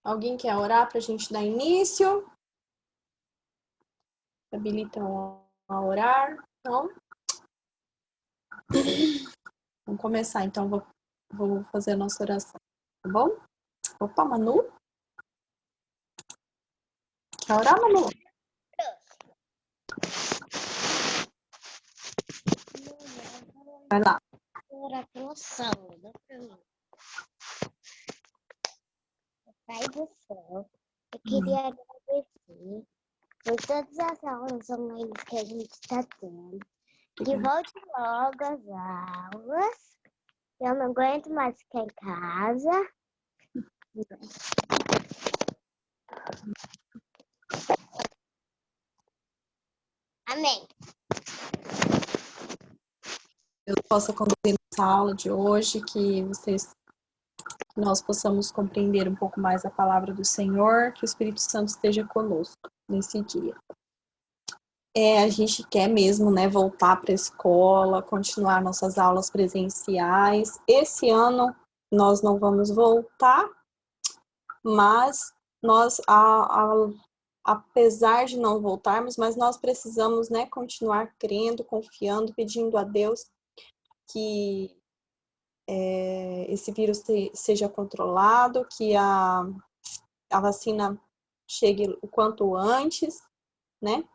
Alguém quer orar para a gente dar início? Habilitam a orar? Não? Vamos começar, então vou fazer a nossa oração, tá bom? Opa, Manu? Quer orar, Manu? Vai lá. Orar pelo sábado pra mim. Pai do céu, eu queria agradecer por todas as aulas online que a gente está tendo. Que volte logo as aulas. Eu não aguento mais ficar em casa. Amém. Deus possa conduzir nossa aula de hoje, que nós possamos compreender um pouco mais a palavra do Senhor, que o Espírito Santo esteja conosco nesse dia. A gente quer mesmo, né, voltar para a escola, continuar nossas aulas presenciais. Esse ano nós não vamos voltar, mas nós, apesar de não voltarmos, mas nós precisamos, né, continuar crendo, confiando, pedindo a Deus que esse vírus seja controlado, que a vacina chegue o quanto antes, né,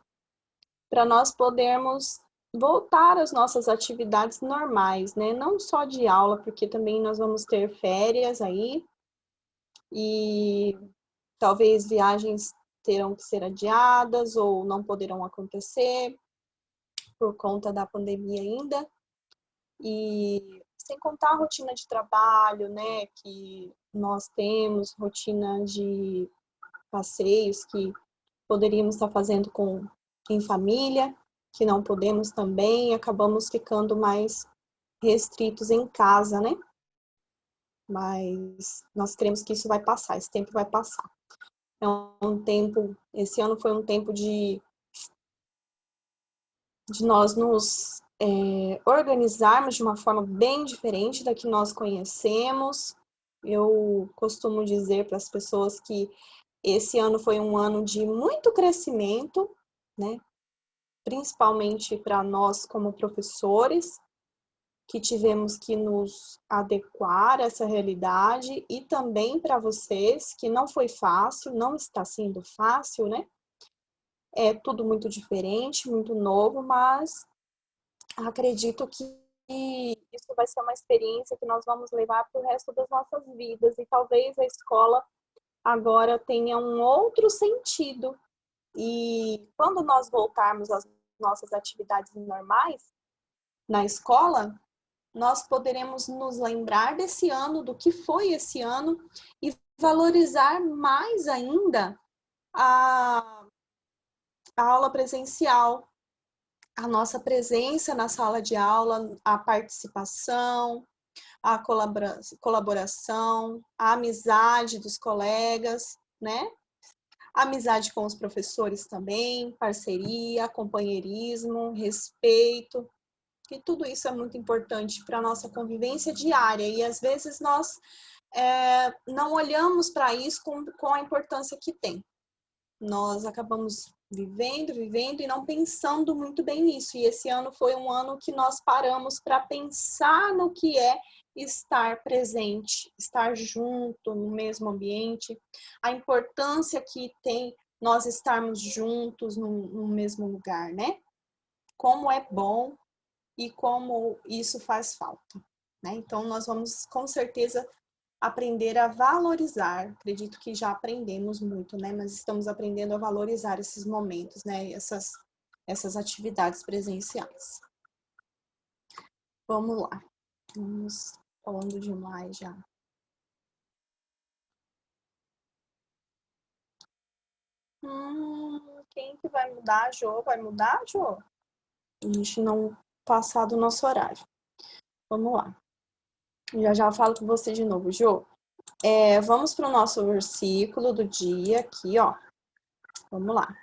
para nós podermos voltar às nossas atividades normais, né, não só de aula, porque também nós vamos ter férias aí, e talvez viagens terão que ser adiadas ou não poderão acontecer por conta da pandemia ainda, e sem contar a rotina de trabalho, né, que nós temos, rotina de passeios que poderíamos estar fazendo em família, que não podemos também, acabamos ficando mais restritos em casa, né? Mas nós cremos que isso vai passar, esse tempo vai passar. É um tempo, esse ano foi um tempo de nós nos organizarmos de uma forma bem diferente da que nós conhecemos. Eu costumo dizer para as pessoas que esse ano foi um ano de muito crescimento, né? Principalmente para nós como professores, que tivemos que nos adequar a essa realidade, e também para vocês, que não foi fácil, não está sendo fácil, né? É tudo muito diferente, muito novo, mas acredito que isso vai ser uma experiência que nós vamos levar para o resto das nossas vidas, e talvez a escola agora tenha um outro sentido. E quando nós voltarmos às nossas atividades normais na escola, nós poderemos nos lembrar desse ano, do que foi esse ano, e valorizar mais ainda a aula presencial, a nossa presença na sala de aula, a participação, a colaboração, a amizade dos colegas, né? A amizade com os professores também, parceria, companheirismo, respeito, que tudo isso é muito importante para a nossa convivência diária, e às vezes nós não olhamos para isso com a importância que tem. Nós acabamos vivendo e não pensando muito bem nisso, e esse ano foi um ano que nós paramos para pensar no que é estar presente, estar junto no mesmo ambiente, a importância que tem nós estarmos juntos no mesmo lugar, né? Como é bom e como isso faz falta, né? Então, nós vamos, com certeza, aprender a valorizar. Acredito que já aprendemos muito, né? Mas estamos aprendendo a valorizar esses momentos, né? Essas atividades presenciais. Vamos lá. Vamos falando demais já. Quem que vai mudar, Jô? Vai mudar, Jô? A gente não passar do nosso horário. Vamos lá. Já falo com você de novo, Jô. Vamos para o nosso versículo do dia aqui, ó. Vamos lá.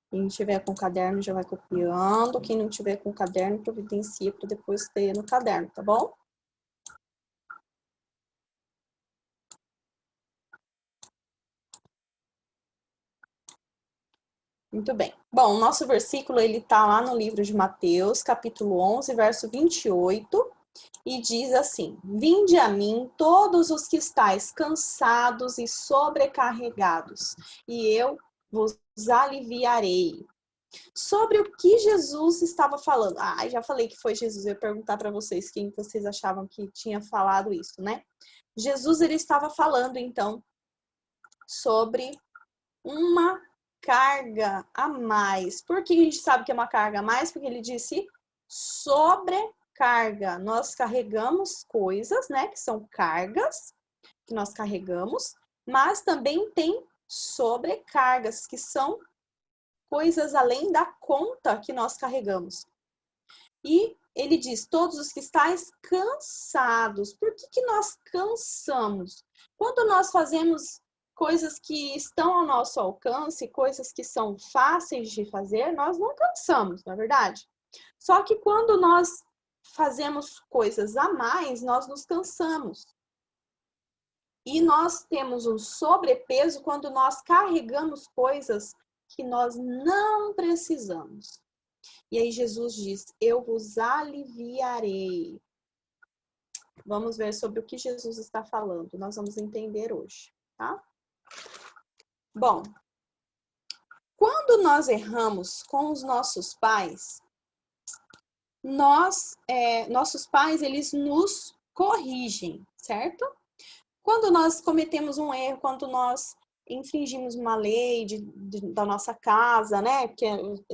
Quem tiver com caderno já vai copiando. Quem não tiver com caderno, providencia para depois ter no caderno, tá bom? Muito bem. Bom, o nosso versículo, ele está lá no livro de Mateus, capítulo 11, verso 28, e diz assim: Vinde a mim todos os que estáis cansados e sobrecarregados, e eu vos aliviarei. Sobre o que Jesus estava falando? Ah, já falei que foi Jesus. Eu ia perguntar para vocês quem vocês achavam que tinha falado isso, né? Jesus, ele estava falando, então, sobre uma carga a mais. Por que a gente sabe que é uma carga a mais? Porque ele disse sobrecarga. Nós carregamos coisas, né? Que são cargas que nós carregamos, mas também tem sobrecargas, que são coisas além da conta que nós carregamos. E ele diz, todos os que estáis cansados. Por que nós cansamos? Quando nós fazemos coisas que estão ao nosso alcance, coisas que são fáceis de fazer, nós não cansamos, não é verdade? Só que quando nós fazemos coisas a mais, nós nos cansamos. E nós temos um sobrepeso quando nós carregamos coisas que nós não precisamos. E aí Jesus diz, eu vos aliviarei. Vamos ver sobre o que Jesus está falando. Nós vamos entender hoje, tá? Bom, quando nós erramos com os nossos pais, nossos pais, eles nos corrigem, certo? Quando nós cometemos um erro, quando nós infringimos uma lei da nossa casa, né? Porque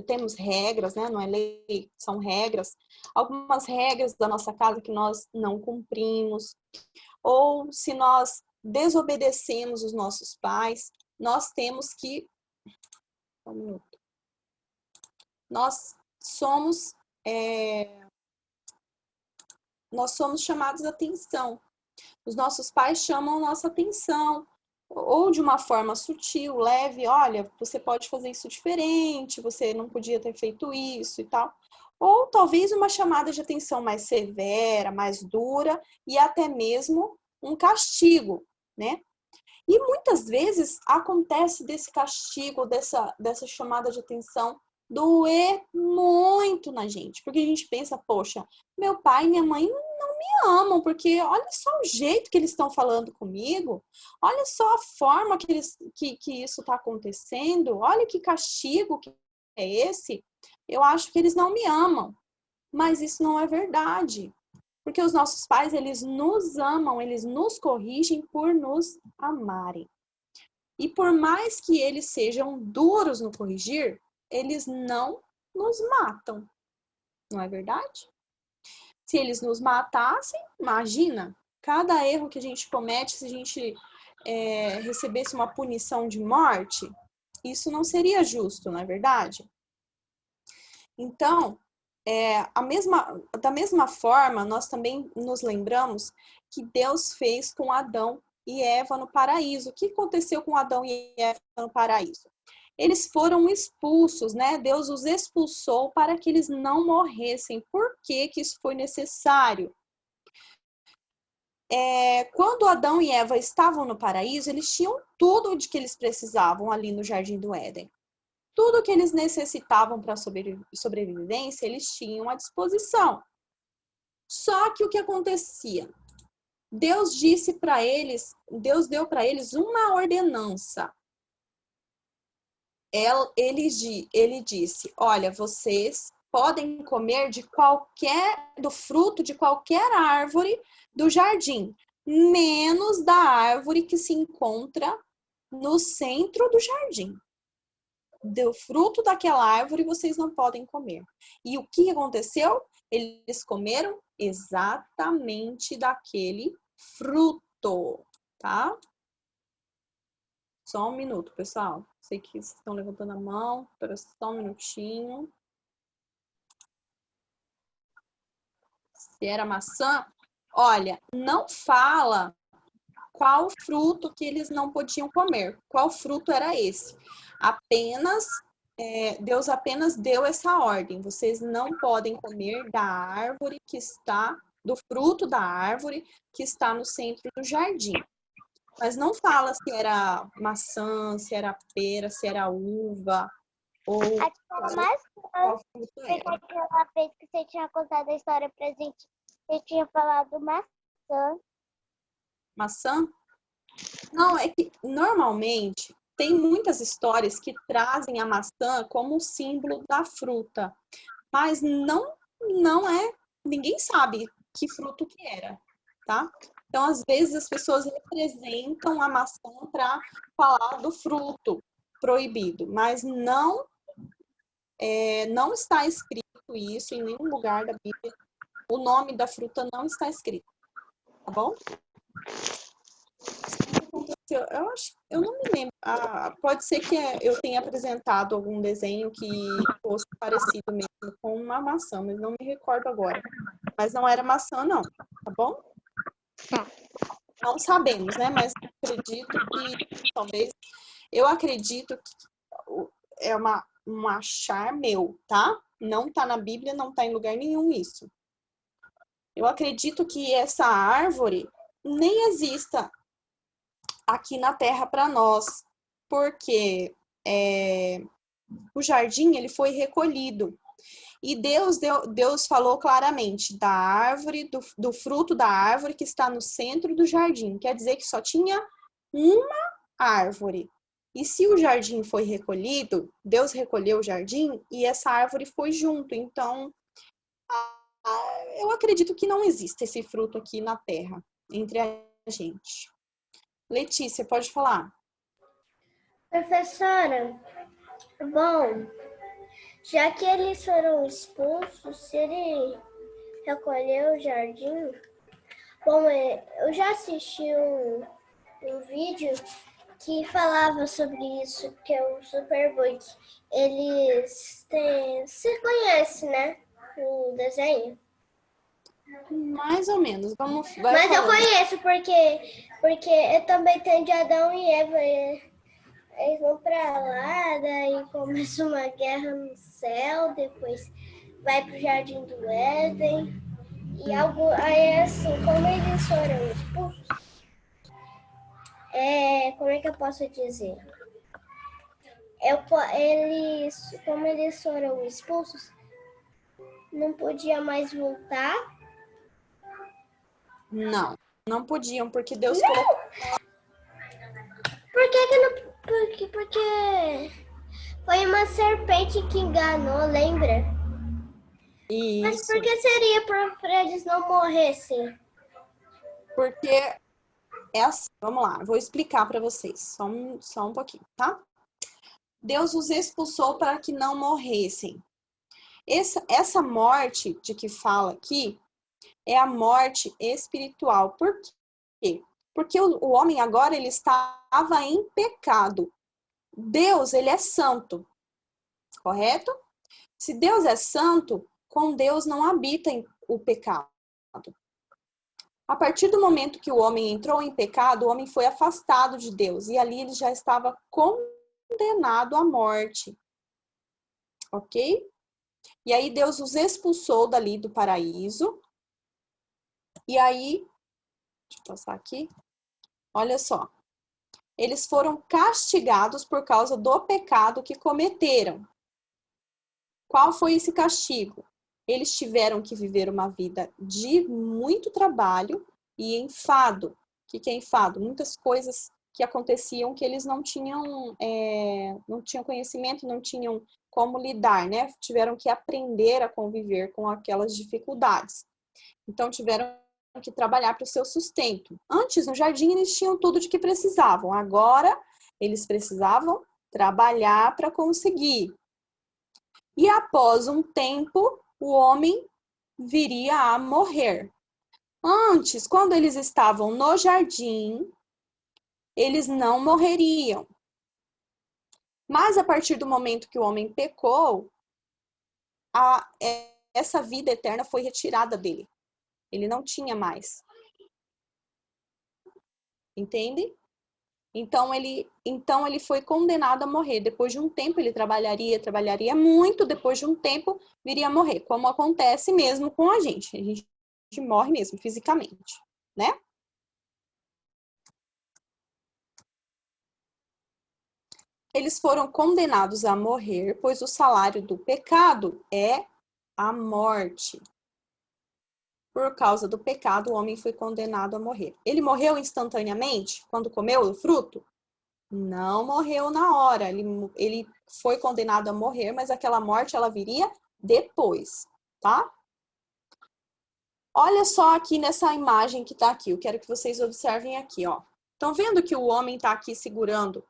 temos regras, né? Não é lei, são regras. Algumas regras da nossa casa que nós não cumprimos. Ou se nós desobedecemos os nossos pais, nós temos que... Um minuto. Nós somos chamados a atenção. Os nossos pais chamam nossa atenção, ou de uma forma sutil, leve, olha, você pode fazer isso diferente, você não podia ter feito isso e tal. Ou talvez uma chamada de atenção mais severa, mais dura, e até mesmo um castigo, né? E muitas vezes acontece desse castigo, dessa chamada de atenção, doer muito na gente. Porque a gente pensa, poxa, meu pai e minha mãe não me amam, porque olha só o jeito que eles estão falando comigo, olha só a forma que isso está acontecendo, olha que castigo que é esse. Eu acho que eles não me amam. Mas isso não é verdade. Porque os nossos pais, eles nos amam, eles nos corrigem por nos amarem. E por mais que eles sejam duros no corrigir, eles não nos matam. Não é verdade? Se eles nos matassem, imagina, cada erro que a gente comete, se a gente recebesse uma punição de morte, isso não seria justo, não é verdade? Então, da mesma forma, nós também nos lembramos que Deus fez com Adão e Eva no paraíso. O que aconteceu com Adão e Eva no paraíso? Eles foram expulsos, né? Deus os expulsou para que eles não morressem. Por que isso foi necessário? Quando Adão e Eva estavam no paraíso, eles tinham tudo de que eles precisavam ali no Jardim do Éden. Tudo que eles necessitavam para sobrevivência, eles tinham à disposição. Só que o que acontecia? Deus deu para eles uma ordenança. Ele disse, olha, vocês podem comer do fruto de qualquer árvore do jardim, menos da árvore que se encontra no centro do jardim. Do fruto daquela árvore vocês não podem comer. E o que aconteceu? Eles comeram exatamente daquele fruto, tá? Só um minuto, pessoal. Sei que vocês estão levantando a mão, espera só um minutinho. Se era maçã, olha, não fala qual fruto que eles não podiam comer. Qual fruto era esse? Deus apenas deu essa ordem. Vocês não podem comer do fruto da árvore que está no centro do jardim. Mas não fala se era maçã, se era pera, se era uva. Ou Aquela maçã. Foi aquela vez que você tinha contado a história pra gente. Você tinha falado maçã. maçã? Não, é que normalmente tem muitas histórias que trazem a maçã como símbolo da fruta, mas não é, ninguém sabe que fruto que era, tá? Então, às vezes as pessoas representam a maçã para falar do fruto proibido, mas não está escrito isso em nenhum lugar da Bíblia. O nome da fruta não está escrito, tá bom? Eu não me lembro. Pode ser que eu tenha apresentado algum desenho que fosse parecido mesmo com uma maçã, mas não me recordo agora. Mas não era maçã, não, tá bom? Tá. Não sabemos, né? Mas eu acredito que é um achar meu, tá? Não tá na Bíblia, não tá em lugar nenhum isso. Eu acredito que essa árvore nem exista aqui na Terra para nós, porque o jardim ele foi recolhido. E Deus falou claramente da árvore, do fruto da árvore que está no centro do jardim. Quer dizer que só tinha uma árvore. E se o jardim foi recolhido, Deus recolheu o jardim e essa árvore foi junto. Então, eu acredito que não existe esse fruto aqui na terra, entre a gente. Letícia, pode falar. Professora, bom, já que eles foram expulsos, se ele recolheu o jardim, bom, eu já assisti um vídeo que falava sobre isso, que é o Superbook. Eles têm... Você conhece, né? O desenho? Mais ou menos. Mas falando. Eu conheço porque eu também tenho de Adão e Eva. Eles vão pra lá, daí começa uma guerra no céu, depois vai pro Jardim do Éden. E aí assim, como eles foram expulsos, como é que eu posso dizer? Como eles foram expulsos, não podia mais voltar. Não podiam, porque Deus colocou. Por que não? Porque foi uma serpente que enganou, lembra? Isso. Mas por que seria para eles não morressem? Porque é assim, vamos lá, vou explicar para vocês, só um pouquinho, tá? Deus os expulsou para que não morressem. Essa morte de que fala aqui é a morte espiritual. Por quê? Porque o homem agora ele estava em pecado. Deus, ele é santo, correto? Se Deus é santo, com Deus não habita o pecado. A partir do momento que o homem entrou em pecado, o homem foi afastado de Deus e ali ele já estava condenado à morte. Ok? E aí Deus os expulsou dali do paraíso. E aí, deixa eu passar aqui. Olha só. Eles foram castigados por causa do pecado que cometeram. Qual foi esse castigo? Eles tiveram que viver uma vida de muito trabalho e enfado. O que é enfado? Muitas coisas que aconteciam que eles não tinham conhecimento, não tinham como lidar, né? Tiveram que aprender a conviver com aquelas dificuldades. Então, tiveram que trabalhar para o seu sustento. Antes, no jardim, eles tinham tudo de que precisavam. Agora, eles precisavam trabalhar para conseguir. E após um tempo, o homem viria a morrer. Antes, quando eles estavam no jardim, eles não morreriam. Mas a partir do momento que o homem pecou, essa vida eterna foi retirada dele. Ele não tinha mais. Entende? Então ele foi condenado a morrer. Depois de um tempo ele trabalharia muito, depois de um tempo viria a morrer, como acontece mesmo com a gente. A gente morre mesmo fisicamente, né? eles foram condenados a morrer, pois o salário do pecado é a morte. Por causa do pecado, o homem foi condenado a morrer. Ele morreu instantaneamente quando comeu o fruto? Não morreu na hora. Ele foi condenado a morrer, mas aquela morte ela viria depois, tá? Olha só aqui nessa imagem que tá aqui. Eu quero que vocês observem aqui, ó. Estão vendo que o homem tá aqui segurando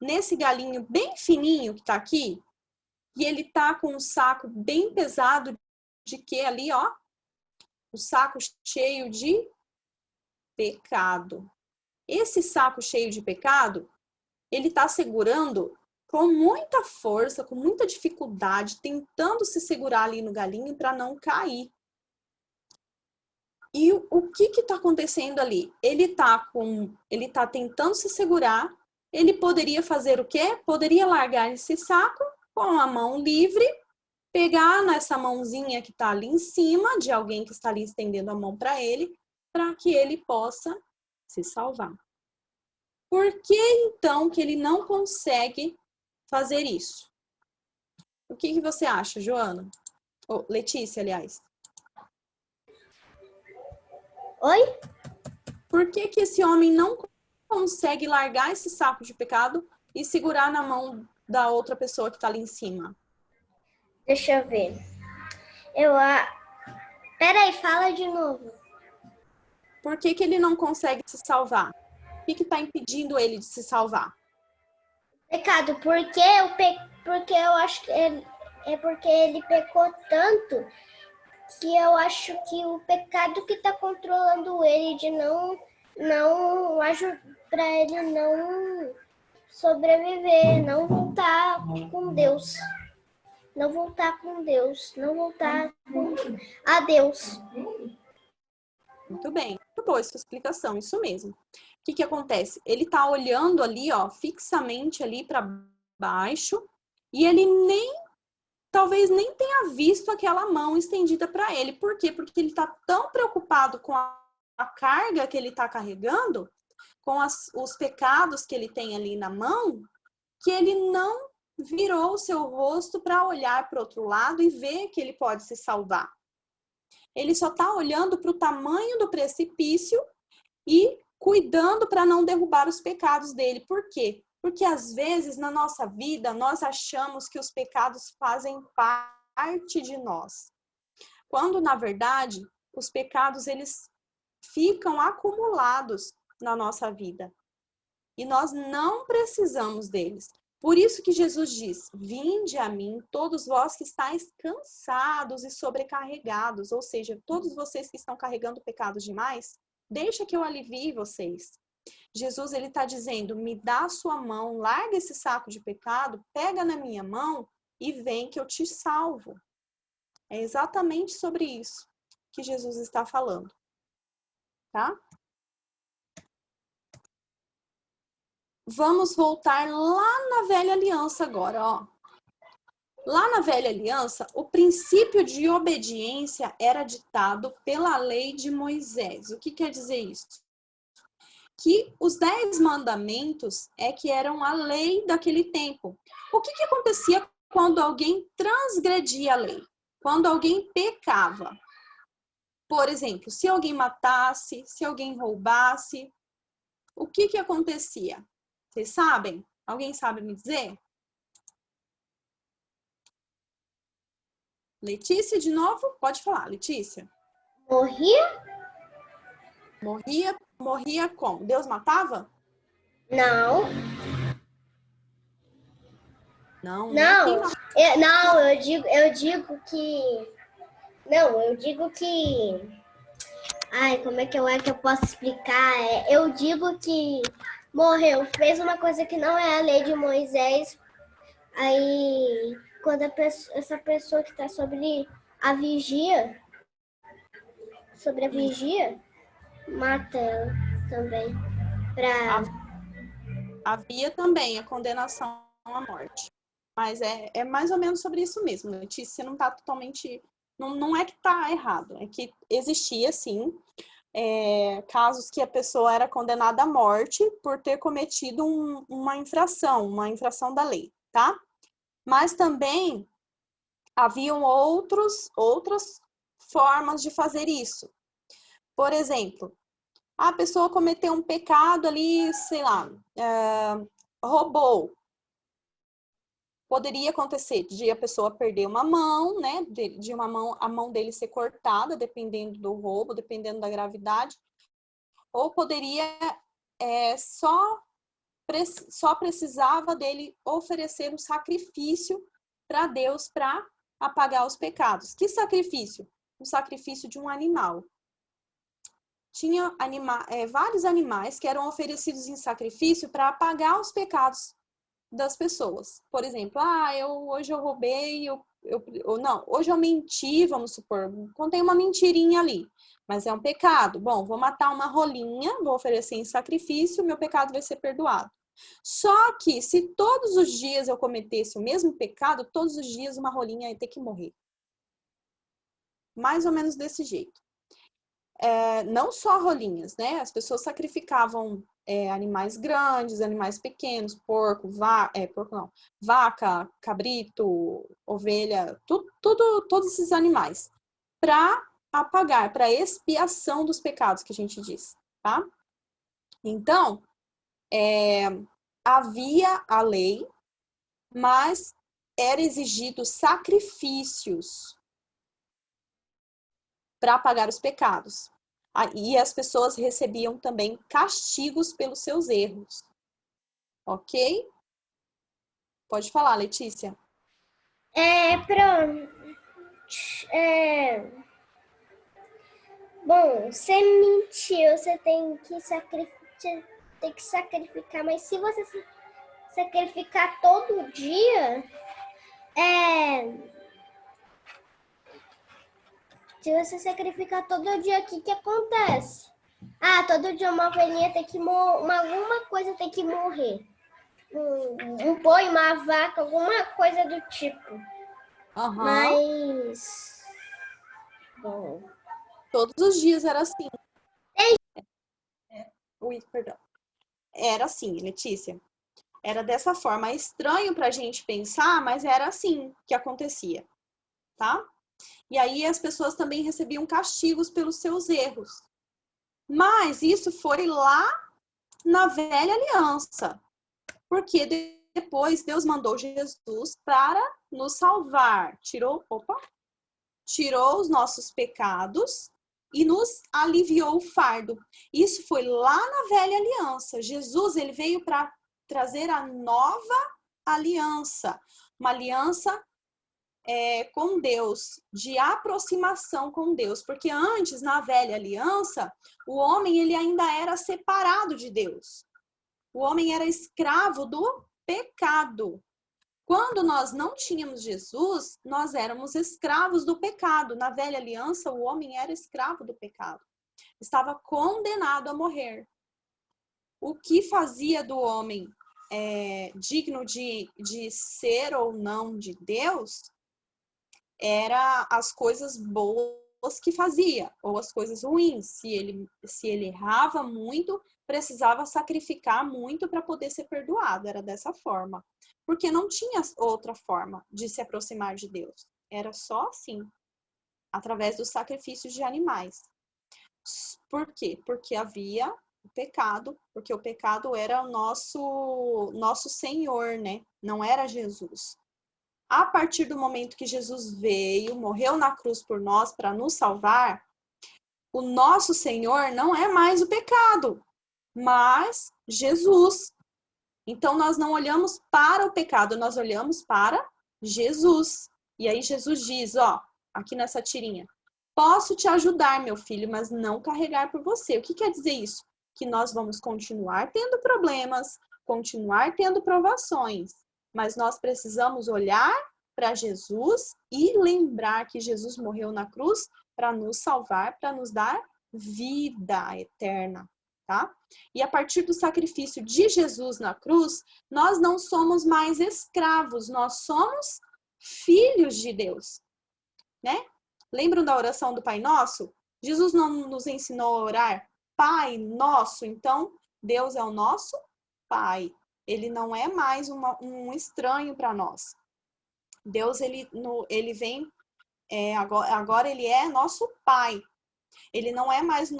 nesse galinho bem fininho que tá aqui? E ele tá com um saco bem pesado de que ali, ó? O saco cheio de pecado. Esse saco cheio de pecado, ele tá segurando com muita força, com muita dificuldade, tentando se segurar ali no galinho para não cair. E o que está acontecendo ali? Ele tá tentando se segurar. Ele poderia fazer o quê? Poderia largar esse saco com a mão livre, pegar nessa mãozinha que está ali em cima de alguém que está ali estendendo a mão para ele, para que ele possa se salvar. Por que então que ele não consegue fazer isso? O que você acha, Joana? Ou Letícia, aliás. Oi? Por que esse homem não consegue largar esse saco de pecado e segurar na mão da outra pessoa que está ali em cima? Deixa eu ver. Peraí, fala de novo. Por que ele não consegue se salvar? O que está impedindo ele de se salvar? Pecado, porque eu acho que é porque ele pecou tanto que eu acho que o pecado que está controlando ele de não ajudar para ele não sobreviver, não voltar com Deus. Não voltar com Deus, não voltar a Deus. Muito bem, muito boa essa explicação, isso mesmo. O que acontece? Ele está olhando ali, ó, fixamente ali para baixo e ele talvez nem tenha visto aquela mão estendida para ele. Por quê? Porque ele está tão preocupado com a carga que ele está carregando, com os pecados que ele tem ali na mão, que ele não virou o seu rosto para olhar para o outro lado e ver que ele pode se salvar. Ele só está olhando para o tamanho do precipício e cuidando para não derrubar os pecados dele. Por quê? Porque às vezes na nossa vida nós achamos que os pecados fazem parte de nós. Quando na verdade os pecados eles ficam acumulados na nossa vida. E nós não precisamos deles. Por isso que Jesus diz: vinde a mim, todos vós que estáis cansados e sobrecarregados. Ou seja, todos vocês que estão carregando pecados demais, deixa que eu alivie vocês. Jesus ele está dizendo: me dá a sua mão, larga esse saco de pecado, pega na minha mão e vem que eu te salvo. É exatamente sobre isso que Jesus está falando. Tá? Vamos voltar lá na Velha Aliança agora, ó. Lá na Velha Aliança, o princípio de obediência era ditado pela lei de Moisés. O que quer dizer isso? Que os 10 mandamentos que eram a lei daquele tempo. O que acontecia quando alguém transgredia a lei? Quando alguém pecava? Por exemplo, se alguém matasse, se alguém roubasse, o que acontecia? Vocês sabem? Alguém sabe me dizer? Letícia, de novo? Pode falar, Letícia. Morria como? Deus matava? Não. Não. Eu digo que. Ai, como é que eu posso explicar? Eu digo que morreu, fez uma coisa que não é a lei de Moisés. Aí, quando essa pessoa que está sobre a vigia, mata ela também. Havia também a condenação à morte. Mas é mais ou menos sobre isso mesmo, Letícia. Você não está totalmente... Não é que está errado, é que existia, sim. casos que a pessoa era condenada à morte por ter cometido uma infração da lei, tá? Mas também haviam outras formas de fazer isso. Por exemplo, a pessoa cometeu um pecado ali, sei lá, roubou. Poderia acontecer de a pessoa perder uma mão, né? A mão dele ser cortada, dependendo do roubo, dependendo da gravidade. Ou poderia só precisava dele oferecer um sacrifício para Deus para apagar os pecados. Que sacrifício? O sacrifício de um animal. Tinha vários animais que eram oferecidos em sacrifício para apagar os pecados das pessoas. Por exemplo, hoje eu roubei, hoje eu menti, vamos supor, contei uma mentirinha ali, mas é um pecado. Bom, vou matar uma rolinha, vou oferecer em sacrifício, meu pecado vai ser perdoado. Só que se todos os dias eu cometesse o mesmo pecado, todos os dias uma rolinha ia ter que morrer. Mais ou menos desse jeito. Não só rolinhas, né? As pessoas sacrificavam animais grandes, animais pequenos, vaca, cabrito, ovelha, todos esses animais, para apagar, para expiação dos pecados que a gente diz, tá? Então, havia a lei, mas era exigido sacrifícios para apagar os pecados. E as pessoas recebiam também castigos pelos seus erros. Ok? Pode falar, Letícia. Bom, você mentiu, você tem que sacrificar, mas se você sacrificar todo dia, se você sacrificar todo dia, o que acontece? Todo dia uma ovelhinha tem que morrer, alguma coisa tem que morrer. Um boi, uma vaca, alguma coisa do tipo. Uhum. Mas... Bom... Todos os dias era assim. Perdão. Era assim, Letícia. Era dessa forma. É estranho pra gente pensar, mas era assim que acontecia, tá? E aí as pessoas também recebiam castigos pelos seus erros. Mas isso foi lá na velha aliança. Porque depois Deus mandou Jesus para nos salvar. Tirou os nossos pecados e nos aliviou o fardo. Isso foi lá na velha aliança. Jesus, ele veio para trazer a nova aliança. Uma aliança com Deus, de aproximação com Deus. Porque antes, na velha aliança, o homem ele ainda era separado de Deus. O homem era escravo do pecado. Quando nós não tínhamos Jesus, nós éramos escravos do pecado. Na velha aliança, o homem era escravo do pecado. Estava condenado a morrer. O que fazia do homem digno de ser ou não de Deus era as coisas boas que fazia, ou as coisas ruins. Se ele errava muito, precisava sacrificar muito para poder ser perdoado. Era dessa forma. Porque não tinha outra forma de se aproximar de Deus. Era só assim, através dos sacrifícios de animais. Por quê? Porque havia o pecado, porque o pecado era o nosso Senhor, né? Não era Jesus. A partir do momento que Jesus veio, morreu na cruz por nós para nos salvar, o nosso Senhor não é mais o pecado, mas Jesus. Então, nós não olhamos para o pecado, nós olhamos para Jesus. E aí Jesus diz, aqui nessa tirinha, posso te ajudar, meu filho, mas não carregar por você. O que quer dizer isso? Que nós vamos continuar tendo problemas, continuar tendo provações, mas nós precisamos olhar para Jesus e lembrar que Jesus morreu na cruz para nos salvar, para nos dar vida eterna. Tá? E a partir do sacrifício de Jesus na cruz, nós não somos mais escravos, nós somos filhos de Deus, né? Lembram da oração do Pai Nosso? Jesus não nos ensinou a orar Pai Nosso? Então, Deus é o nosso Pai. Ele não é mais um estranho para nós. Deus, ele vem, agora ele é nosso Pai. Ele não é mais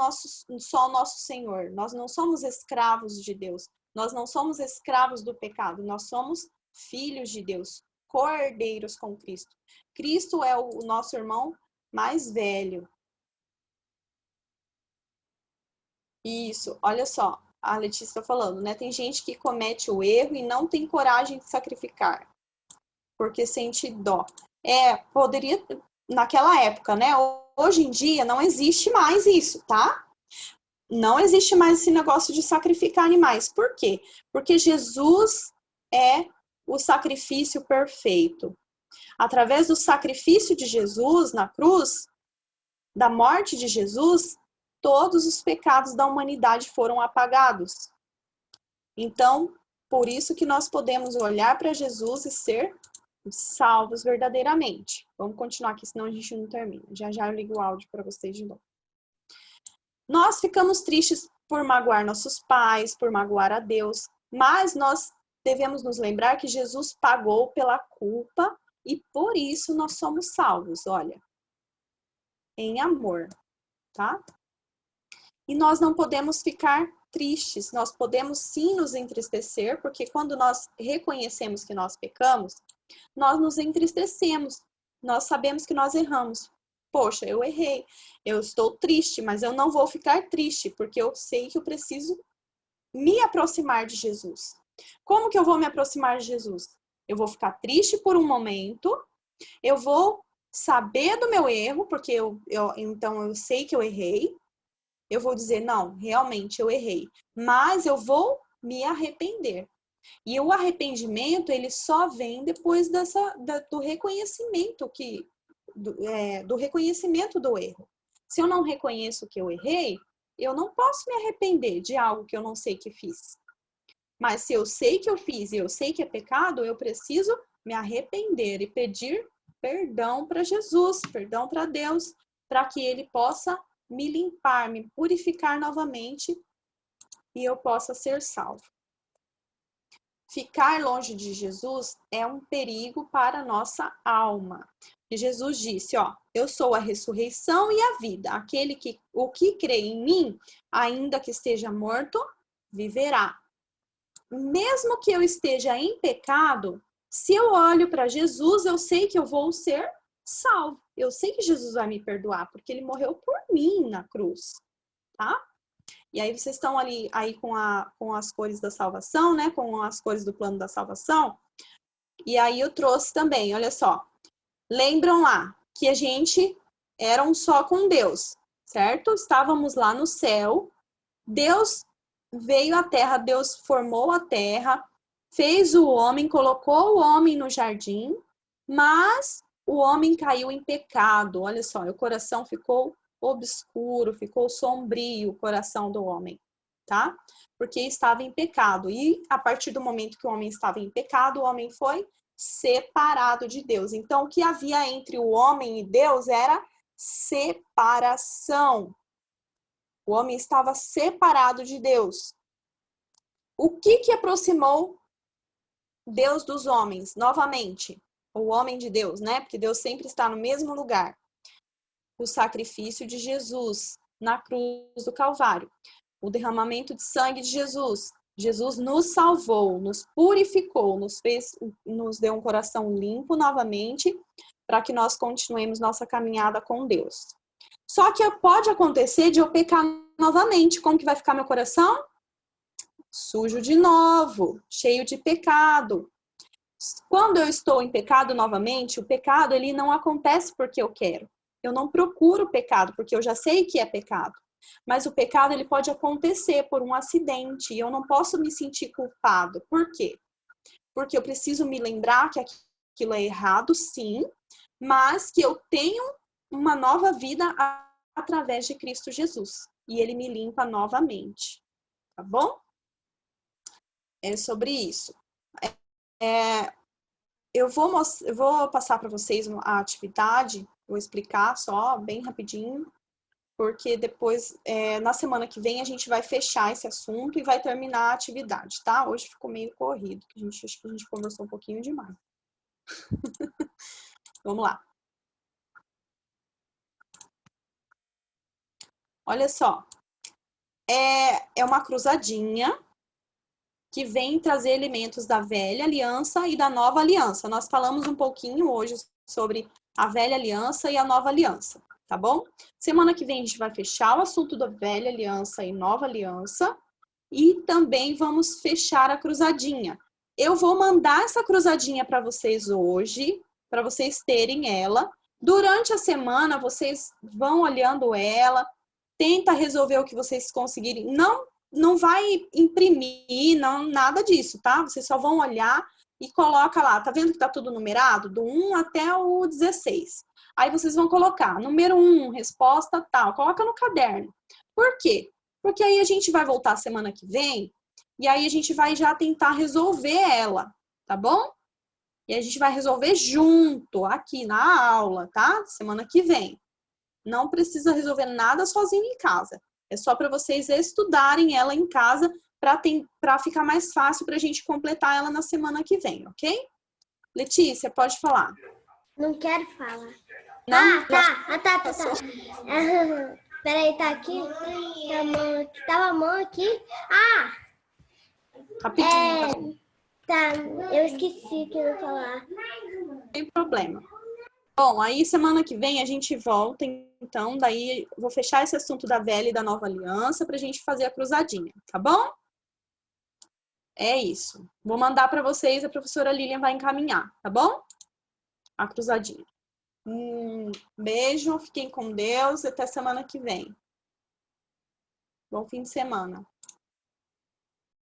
só o nosso Senhor. Nós não somos escravos de Deus. Nós não somos escravos do pecado. Nós somos filhos de Deus, cordeiros com Cristo. Cristo é o nosso irmão mais velho. Isso, olha só, a Letícia está falando, né? Tem gente que comete o erro e não tem coragem de sacrificar, porque sente dó. Poderia, naquela época, né? Hoje em dia não existe mais isso, tá? Não existe mais esse negócio de sacrificar animais. Por quê? Porque Jesus é o sacrifício perfeito. Através do sacrifício de Jesus na cruz, da morte de Jesus, todos os pecados da humanidade foram apagados. Então, por isso que nós podemos olhar para Jesus e ser salvos verdadeiramente. Vamos continuar aqui, senão a gente não termina. Já eu ligo o áudio para vocês de novo. Nós ficamos tristes por magoar nossos pais, por magoar a Deus, mas nós devemos nos lembrar que Jesus pagou pela culpa e por isso nós somos salvos, olha, em amor, tá? E nós não podemos ficar tristes, nós podemos sim nos entristecer, porque quando nós reconhecemos que nós pecamos, nós nos entristecemos, nós sabemos que nós erramos. Poxa, eu errei, eu estou triste, mas eu não vou ficar triste, porque eu sei que eu preciso me aproximar de Jesus. Como que eu vou me aproximar de Jesus? Eu vou ficar triste por um momento, eu vou saber do meu erro, porque então eu sei que eu errei, eu vou dizer, não, realmente eu errei, mas eu vou me arrepender. E o arrependimento, ele só vem depois do reconhecimento do reconhecimento do erro. Se eu não reconheço que eu errei, eu não posso me arrepender de algo que eu não sei que fiz. Mas se eu sei que eu fiz e eu sei que é pecado, eu preciso me arrepender e pedir perdão para Jesus, perdão para Deus, para que Ele possa me limpar, me purificar novamente e eu possa ser salvo. Ficar longe de Jesus é um perigo para a nossa alma. E Jesus disse, eu sou a ressurreição e a vida. O que crê em mim, ainda que esteja morto, viverá. Mesmo que eu esteja em pecado, se eu olho para Jesus, eu sei que eu vou ser salvo. Eu sei que Jesus vai me perdoar, porque ele morreu por mim na cruz, tá? E aí vocês estão aí com as cores da salvação, né? Com as cores do plano da salvação. E aí eu trouxe também, olha só. Lembram lá que a gente era um só com Deus, certo? Estávamos lá no céu. Deus veio à terra, Deus formou a terra, fez o homem, colocou o homem no jardim, mas o homem caiu em pecado. Olha só, o coração ficou obscuro, ficou sombrio o coração do homem, tá? Porque estava em pecado. E a partir do momento que o homem estava em pecado, o homem foi separado de Deus. Então, o que havia entre o homem e Deus era separação. O homem estava separado de Deus. O que aproximou Deus dos homens? Novamente, o homem de Deus, né? Porque Deus sempre está no mesmo lugar. O sacrifício de Jesus na cruz do Calvário. O derramamento de sangue de Jesus. Jesus nos salvou, nos purificou, nos deu um coração limpo novamente para que nós continuemos nossa caminhada com Deus. Só que pode acontecer de eu pecar novamente. Como que vai ficar meu coração? Sujo de novo, cheio de pecado. Quando eu estou em pecado novamente, o pecado ele não acontece porque eu quero. Eu não procuro o pecado porque eu já sei que é pecado. Mas o pecado ele pode acontecer por um acidente e eu não posso me sentir culpado. Por quê? Porque eu preciso me lembrar que aquilo é errado, sim, mas que eu tenho uma nova vida através de Cristo Jesus. E ele me limpa novamente. Tá bom? É sobre isso. Eu vou passar para vocês a atividade, vou explicar só, bem rapidinho. porque depois, na semana que vem, a gente vai fechar esse assunto e vai terminar a atividade, tá? Hoje ficou meio corrido, acho que a gente conversou um pouquinho demais. Vamos lá. Olha só. É uma cruzadinha que vem trazer elementos da velha aliança e da nova aliança. Nós falamos um pouquinho hoje sobre a velha aliança e a nova aliança, tá bom? Semana que vem a gente vai fechar o assunto da velha aliança e nova aliança e também vamos fechar a cruzadinha. Eu vou mandar essa cruzadinha para vocês hoje, para vocês terem ela. Durante a semana, vocês vão olhando ela, tenta resolver o que vocês conseguirem. Não vai imprimir, nada disso, tá? Vocês só vão olhar e coloca lá. Tá vendo que tá tudo numerado? Do 1 até o 16. Aí vocês vão colocar número 1, resposta tal. Coloca no caderno. Por quê? Porque aí a gente vai voltar semana que vem e aí a gente vai já tentar resolver ela, tá bom? E a gente vai resolver junto aqui na aula, tá? Semana que vem. Não precisa resolver nada sozinho em casa. É só para vocês estudarem ela em casa para ficar mais fácil para a gente completar ela na semana que vem, ok? Letícia, pode falar. Não quero falar. Não? Tá. Peraí, tá aqui? Tava a mão aqui? Rapidinho. Tá, eu esqueci que eu ia falar. Não tem problema. Bom, aí semana que vem a gente volta, então, daí vou fechar esse assunto da velha e da nova aliança pra gente fazer a cruzadinha, tá bom? É isso. Vou mandar para vocês, a professora Lilian vai encaminhar, tá bom? A cruzadinha. Beijo, fiquem com Deus e até semana que vem. Bom fim de semana.